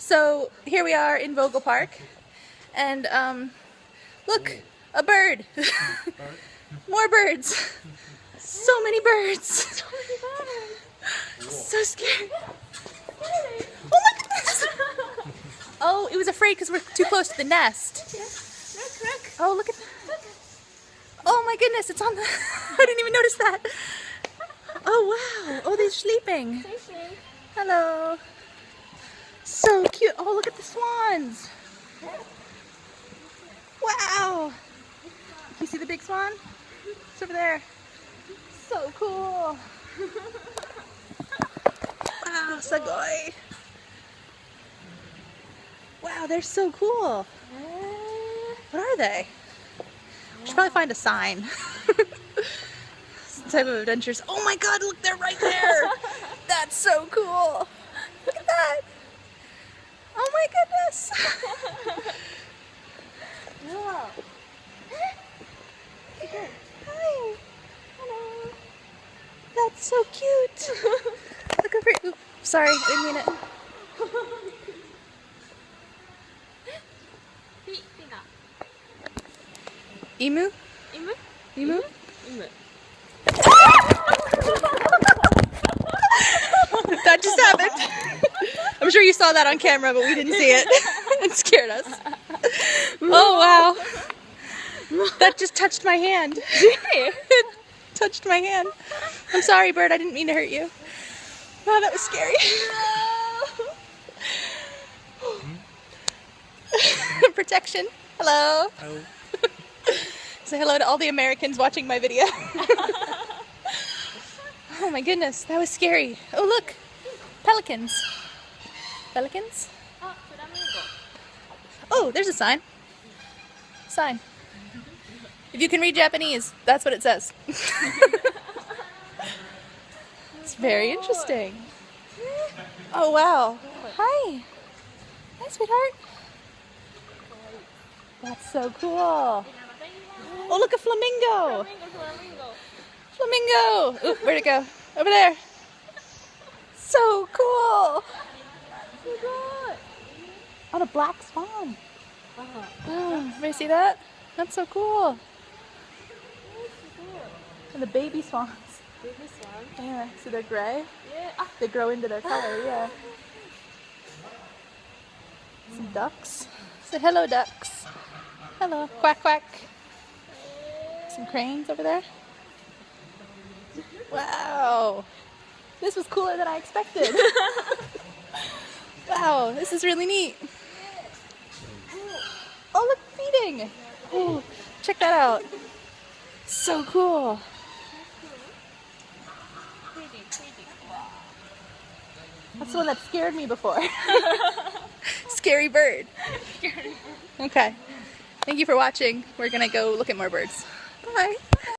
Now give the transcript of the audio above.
So here we are in Vogel Park, and look, a bird. More birds. So many birds. So scary. Oh my goodness. Oh, it was afraid because we're too close to the nest. Oh, look at that. Oh my goodness, it's on the... I didn't even notice that. Oh wow. Oh, they're sleeping. Hello. So cute. Oh, look at the swans. Wow. Can you see the big swan? It's over there. So cool. Wow, Sagoy. Wow, they're so cool. What are they? We should probably find a sign. Some type of adventures. Oh my god, look, they're right there. That's so cool. Look at that. Oh my goodness. Yeah. Hi. Hello. That's so cute. Look over. Oops, sorry, I didn't mean it. Emu? Emu? Emu? Emu. That just happened. I'm sure you saw that on camera, but we didn't see it. It scared us. Oh wow. That just touched my hand. It touched my hand. I'm sorry, bird. I didn't mean to hurt you. Wow, that was scary. Protection. Hello. Hello. Say hello to all the Americans watching my video. Oh my goodness, that was scary. Oh look, pelicans. Pelicans? Oh, there's a sign. Sign. If you can read Japanese, that's what it says. It's very interesting. Oh wow. Hi. Hi, sweetheart. That's so cool. Oh, look, a flamingo. Flamingo. Oop, where'd it go? Over there. So cool. On a black swan. Oh, everybody see that? That's so cool. And the baby swans. Baby swan. Yeah, so they're gray. Yeah. They grow into their color, yeah. Some ducks. Say hello, ducks. Hello. Quack, quack. Some cranes over there. Wow. This was cooler than I expected. Wow, this is really neat. Oh, look, feeding. Oh, check that out. So cool. That's the one that scared me before. Scary bird. Okay. Thank you for watching. We're going to go look at more birds. Bye.